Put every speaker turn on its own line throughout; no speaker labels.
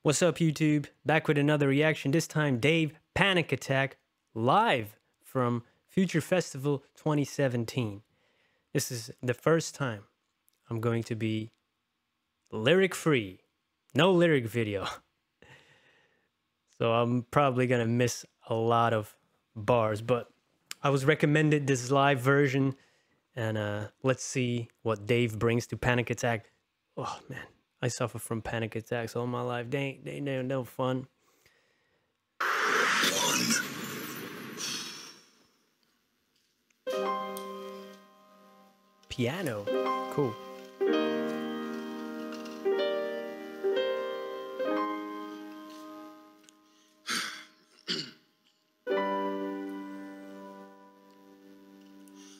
What's up, YouTube? Back with another reaction. This time, Dave Panic Attack live from Future Festival 2017. This is the first time I'm going to be lyric free. No lyric video. So I'm probably going to miss a lot of bars, but I was recommended this live version, and let's see what Dave brings to Panic Attack. Oh, man. I suffer from panic attacks all my life. They ain't no fun. Piano. Cool.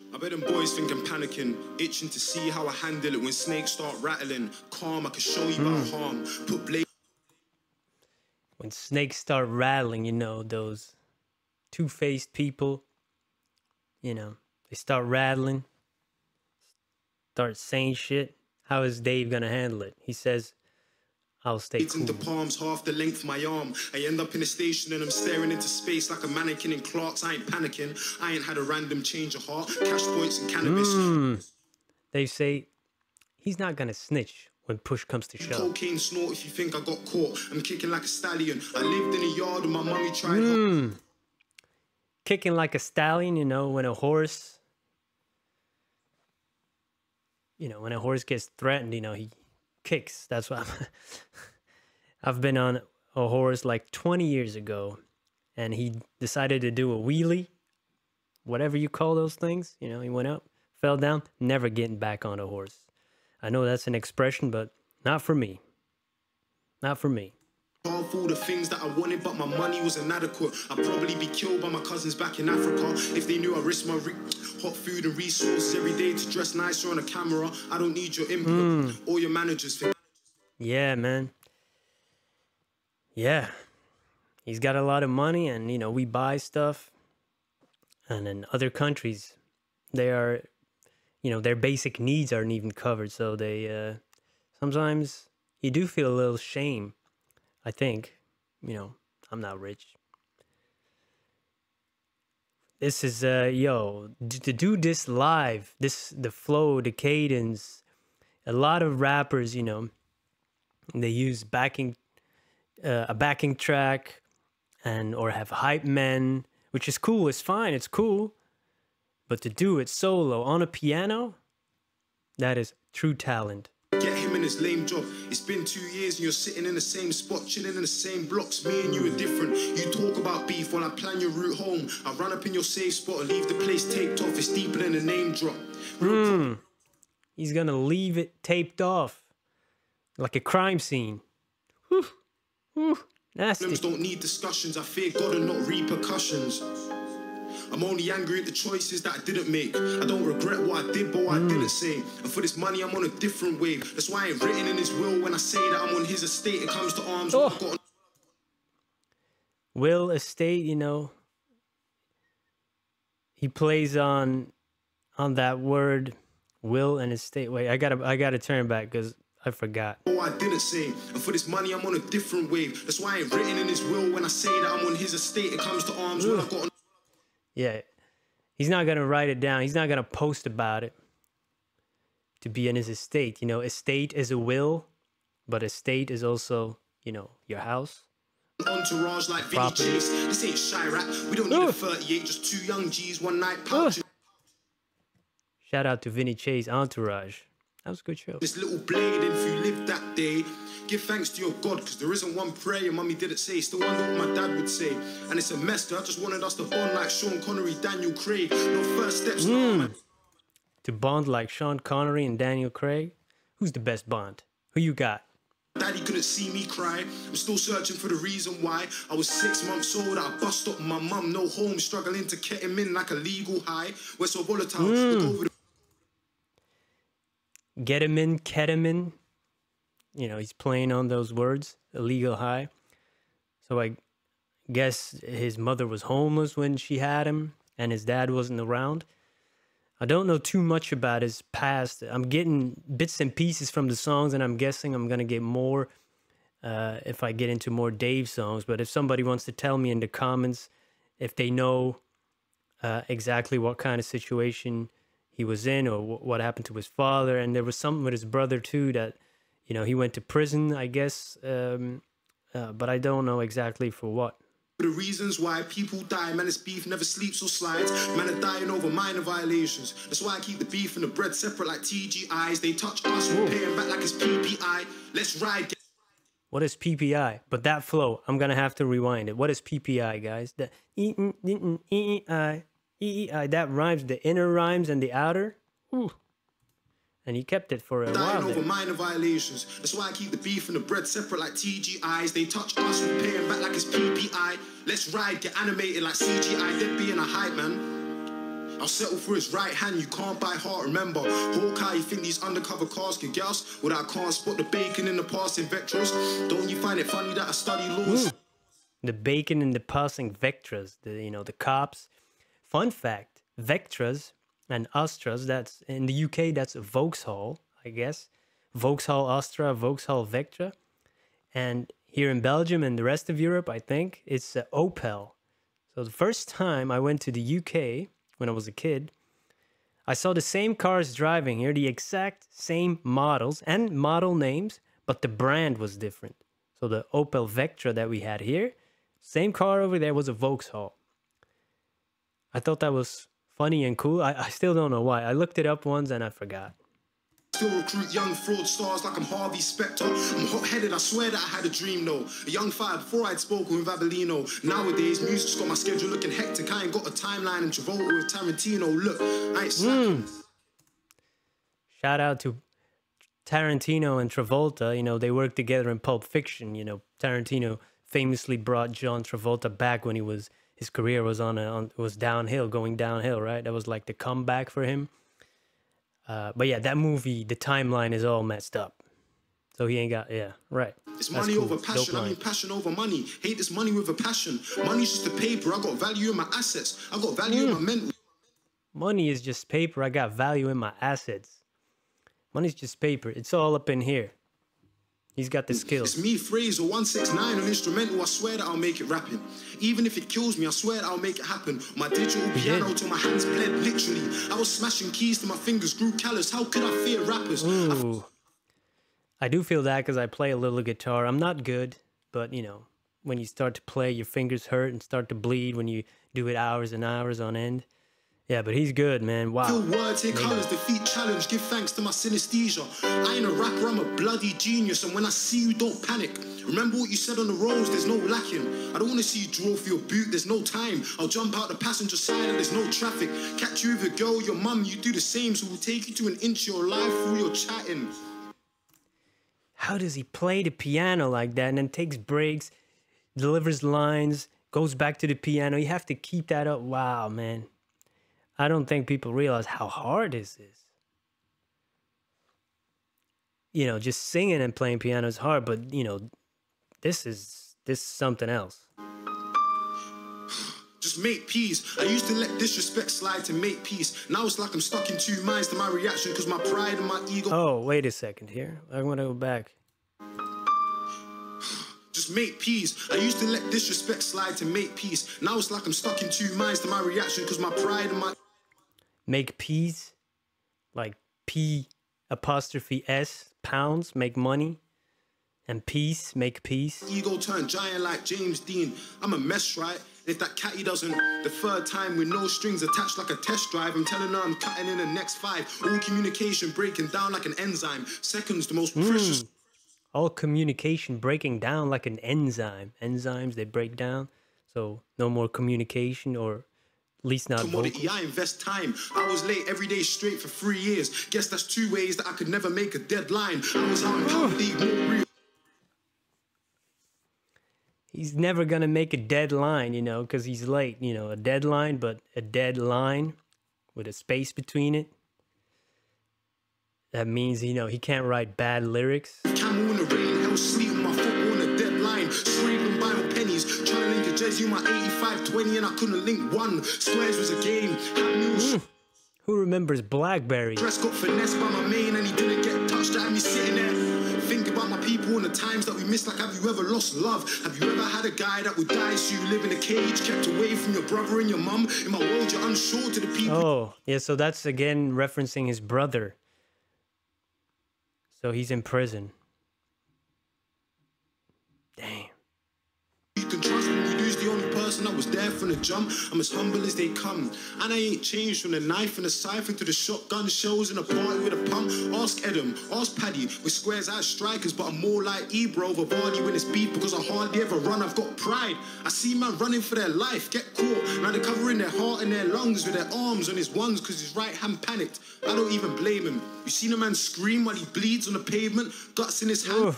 I bet them boys think I'm panicking, itching to see how I handle it when snakes start rattling. Calm, I can show you about harm. Put blade.
When snakes start rattling, you know, those two-faced people, you know, they start rattling, start saying shit. How is Dave gonna handle it? He says, I'll stay cool.
In the palms, half the length of my arm. I end up in a station and I'm staring into space like a mannequin in Clark's. I ain't panicking. I ain't had a random change of heart. Cash points and cannabis.
They say he's not gonna snitch when push comes to shove.
Cocaine snort if you think I got caught. I'm kicking like a stallion. I lived in a yard and my mummy tried.
Kicking like a stallion, you know, when a horse, when a horse gets threatened, you know, he kicks. That's what I've been on a horse like 20 years ago, and he decided to do a wheelie, whatever you call those things. You know, he went up, fell down, never getting back on a horse. I know that's an expression, but not for me. Not for me.
All for the things that I wanted, but my money was inadequate. I'd probably be killed by my cousins back in Africa if they knew I risked my hot food and resources every day to dress nicer on a camera. I don't need your input or your managers.
Yeah, man. Yeah. He's got a lot of money, and, you know, we buy stuff. And in other countries, they are, you know, their basic needs aren't even covered. So they, sometimes you do feel a little shame. I think, you know, I'm not rich. This is, to do this live, the flow, the cadence, a lot of rappers, you know, they use a backing track or have hype men, which is cool, it's fine, it's cool. But to do it solo on a piano, that is true talent.
Get him in his lame job. It's been 2 years and you're sitting in the same spot, chilling in the same blocks. Me and you are different. You talk about beef while I plan your route home. I run up in your safe spot and leave the place taped off. It's deeper than a name drop.
He's gonna leave it taped off like a crime scene. Whew. Whew. Nasty.
Problems don't need discussions. I fear God and not repercussions. I'm only angry at the choices that I didn't make. I don't regret what I did, but what I didn't say. And for this money, I'm on a different wave. That's why I ain't written in his will when I say that I'm on his estate. It comes to arms.
Will estate, you know. He plays on that word, will and estate. Wait, I gotta turn back because I forgot.
Oh, I didn't say. And for this money, I'm on a different wave. That's why I ain't written in his will when I say that I'm on his estate. It comes to arms when I got.
Yeah, he's not going to write it down. He's not going to post about it to be in his estate. You know, estate is a will, but estate is also, you know, your house.
Entourage like Vinny Chase. This ain't Chirac. We don't need a 38, just 2 young G's, one night pouch.
Shout out to Vinny Chase, Entourage. That was a good show.
This little blade, and if you live that day, give thanks to your God, because there isn't one prayer mummy didn't say. Still wonder what my dad would say. And it's a mess, I just wanted us to bond like Sean Connery, Daniel Craig. No first steps.
To bond like Sean Connery and Daniel Craig? Who's the best Bond? Who you got?
Daddy couldn't see me cry. I'm still searching for the reason why. I was 6 months old, I bust up my mum, no home, struggling to get him in like a legal high. We're so volatile. Look over the
get him in, ketamine. You know, he's playing on those words, illegal high. So I guess his mother was homeless when she had him, and his dad wasn't around. I don't know too much about his past. I'm getting bits and pieces from the songs, and I'm guessing I'm going to get more if I get into more Dave songs. But if somebody wants to tell me in the comments if they know exactly what kind of situation he was in, or what happened to his father. And there was something with his brother too, that, you know, he went to prison, I guess, but I don't know exactly for what.
The reasons why people die, man, it's beef never sleeps or slides. Man are dying over minor violations. That's why I keep the beef and the bread separate like TGIs. They touch us, we're paying back like it's PPI. Let's ride.
What is PPI? But that flow, I'm gonna have to rewind it. What is PPI, guys? The that rhymes, the inner rhymes and the outer. Ooh. And he kept it for a while.
Dying over minor violations. That's why I keep the beef and the bread separate like TGIs. They touch us, we're paying back like it's PPI. Let's ride, get animated like CGI. Dead being a hype, man. I'll settle for his right hand, you can't buy heart. Remember, Hawkeye, you think these undercover cars can get us? Well, I can't spot the bacon in the passing Vectras. Don't you find it funny that I study laws?
The bacon in the passing Vectras, the cops. Fun fact, Vectras and Astras, that's in the UK, that's Vauxhall, I guess. Vauxhall Astra, Vauxhall Vectra. And here in Belgium and the rest of Europe, I think, it's Opel. So the first time I went to the UK, when I was a kid, I saw the same cars driving here, the exact same models and model names, but the brand was different. So the Opel Vectra that we had here, same car over there was a Vauxhall. I thought that was funny and cool. I still don't know why. I looked it up once and I forgot.
Still recruit young fraud stars like I'm Harvey Specter. I'm hot-headed, I swear that I had a dream though. A young fire before I'd spoken with Avellino. Nowadays, music's got my schedule looking hectic. I ain't got a timeline and Travolta with Tarantino. Look, I ain't slacking.
Shout out to Tarantino and Travolta. You know, they worked together in Pulp Fiction. You know, Tarantino famously brought John Travolta back when his career was was downhill, going downhill, right? That was like the comeback for him. But yeah, that movie, the timeline is all messed up. So he ain't got, yeah, right.
It's money over passion. I mean passion over money. Hate this money with a passion. Money's just a paper. I got value in my assets. I got value in my mental.
Money is just paper. I got value in my assets. Money's just paper. It's all up in here. He's got the skills.
It's me, Fraser, 169 on instrumental. I swear that I'll make it rapping. Even if it kills me, I swear that I'll make it happen. My digital piano till my hands bled, literally. I was smashing keys till my fingers grew callous. How could I fear rappers?
Ooh. I do feel that because I play a little guitar. I'm not good, but you know, when you start to play, your fingers hurt and start to bleed when you do it hours and hours on end. Yeah, but he's good, man. Wow.
Feel words, here colors, defeat challenge, give thanks to my synesthesia. I ain't a rapper, I'm a bloody genius, and when I see you, don't panic. Remember what you said on the roads, there's no lacking. I don't want to see you draw for your boot, there's no time. I'll jump out the passenger side and there's no traffic. Catch you with a girl, your mum, you do the same, so we'll take you to an inch of your life through your chatting.
How does he play the piano like that and then takes breaks, delivers lines, goes back to the piano? You have to keep that up. Wow, man. I don't think people realize how hard this is. You know, just singing and playing piano is hard, but you know, this is something else.
Just make peace. I used to let disrespect slide to make peace. Now it's like I'm stuck in two minds to my reaction because my pride and my ego.
Oh, wait a second here. I'm gonna go back.
Just make peace. I used to let disrespect slide to make peace. Now it's like I'm stuck in two minds to my reaction because my pride and my...
Make peas, like P apostrophe S, pounds, make money. And peace, make peace.
Ego turned giant like James Dean. I'm a mess, right? If that catty doesn't, the third time with no strings attached like a test drive, I'm telling her I'm cutting in the next 5. All communication breaking down like an enzyme. Seconds, the most precious.
All communication breaking down like an enzyme. Enzymes, they break down. So no more communication, or at least not
commodity. I invest time. I was late every day straight for 3 years. Guess that's 2 ways that I could never make a deadline. I was out in Power League, more real.
He's never gonna make a deadline, you know, because he's late. You know, a deadline, but a deadline with a space between it. That means, you know, he can't write bad lyrics.
Camel in the rain, hell sleep with my football on a deadline. Scraping by my pennies, trying to link a jersey my 85-20 and I couldn't link one. Squares was a game.
Who remembers BlackBerry?
Dress got finessed by my main and he didn't get touched. That had me sitting there. Think about my people and the times that we miss. Like, have you ever lost love? Have you ever had a guy that would die so you live in a cage, kept away from your brother and your mum? In my world, you're unsure to the people.
Oh, yeah, so that's again referencing his brother. So he's in prison. Damn.
You can trust when you lose the only person that was there from the jump. I'm as humble as they come, and I ain't changed from the knife and the siphon to the shotgun shells in a party with a pump. Ask Adam, ask Paddy, with squares as strikers, but I'm more like Ebro over Vardy when it's beef because I hardly ever run. I've got pride. I see man running for their life, get caught. Now they're covering their heart and their lungs with their arms on his ones because his right hand panicked. I don't even blame him. You seen a man scream while he bleeds on the pavement, guts in his hand.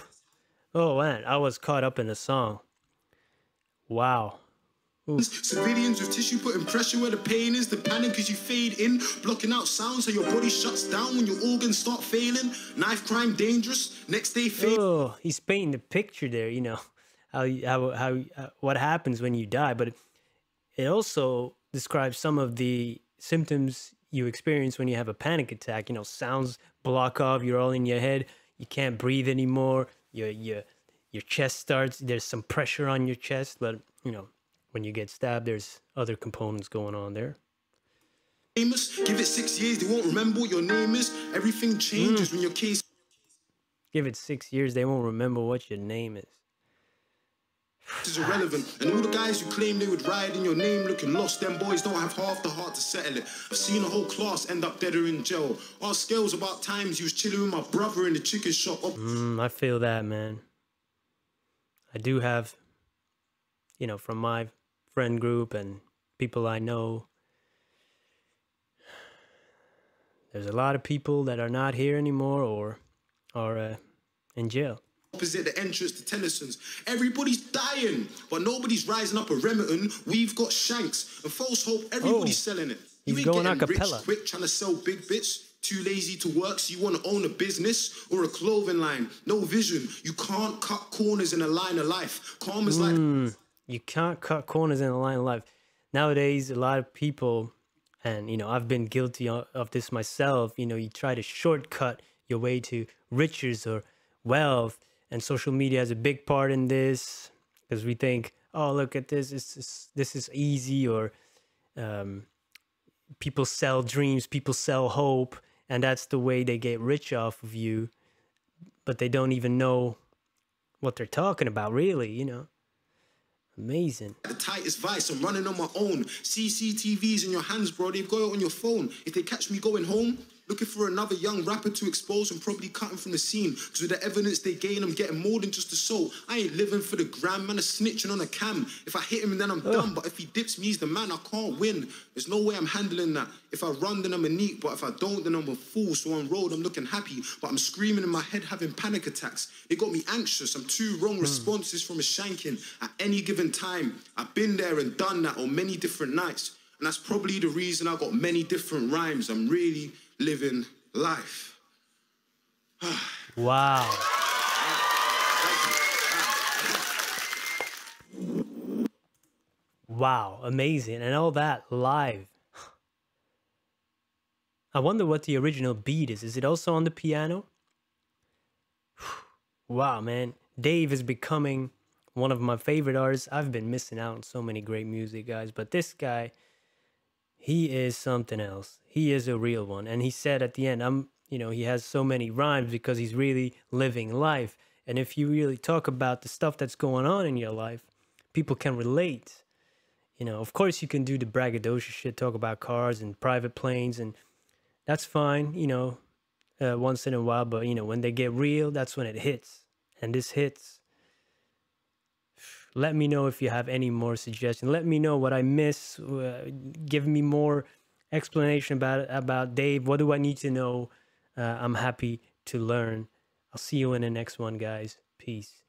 Oh man, I was caught up in the song. Wow. Ooh.
Civilians with tissue putting pressure where the pain is. The panic as you fade in, blocking out sound so your body shuts down when your organs start failing. Knife crime dangerous. Next day fade.
Oh, he's painting the picture there. You know how what happens when you die, but it also describes some of the symptoms you experience when you have a panic attack. You know, sounds block off. You're all in your head. You can't breathe anymore. Your chest starts. There's some pressure on your chest, but you know. When you get stabbed, there's other components going on there.
Famous, give it 6 years, they won't remember what your name is. Everything changes when your case.
Give it 6 years, they won't remember what your name is.
Is irrelevant, and all the guys who claim they would ride in your name looking lost, them boys don't have half the heart to settle it. I've seen a whole class end up dead or in jail. Our scales about times you was chilling with my brother in the chicken shop.
I feel that, man. I do have, you know, from my friend group and people I know, there's a lot of people that are not here anymore or are in jail.
Opposite the entrance to Tennyson's. Everybody's dying, but nobody's rising up a Remington. We've got shanks and false hope. Everybody's selling it.
He's
You ain't
going
getting rich
acapella.
quick trying to sell big bits. Too lazy to work, so you want to own a business or a clothing line. No vision. You can't cut corners in a line of life. Calm is like.
You can't cut corners in a line of life. Nowadays, a lot of people, and you know, I've been guilty of this myself. You know, you try to shortcut your way to riches or wealth, and social media has a big part in this because we think, oh, look at this, this is easy, or people sell dreams, people sell hope, and that's the way they get rich off of you, but they don't even know what they're talking about, really, you know. Amazing.
The tightest vice, I'm running on my own. CCTVs in your hands, bro, they've got it on your phone. If they catch me going home, looking for another young rapper to expose and probably cutting from the scene. Because with the evidence they gain, I'm getting more than just a soul. I ain't living for the gram, man, a snitching on a cam. If I hit him, then I'm done. But if he dips me, he's the man, I can't win. There's no way I'm handling that. If I run, then I'm a neat. But if I don't, then I'm a fool. So on road, I'm looking happy. But I'm screaming in my head, having panic attacks. They got me anxious. I'm two wrong responses from a shanking at any given time. I've been there and done that on many different nights. And that's probably the reason I got many different rhymes. I'm really living life.
Wow. Wow, amazing. And all that live. I wonder what the original beat is. Is it also on the piano? Wow, man. Dave is becoming one of my favorite artists. I've been missing out on so many great music, guys. But this guy, he is something else. He is a real one. And he said at the end, you know, he has so many rhymes because he's really living life. And if you really talk about the stuff that's going on in your life, people can relate. You know, of course you can do the braggadocious shit, talk about cars and private planes, and that's fine, you know, once in a while. But, you know, when they get real, that's when it hits. And this hits. Let me know if you have any more suggestions. Let me know what I miss. Give me more explanation about Dave. What do I need to know? I'm happy to learn. I'll see you in the next one, guys. Peace.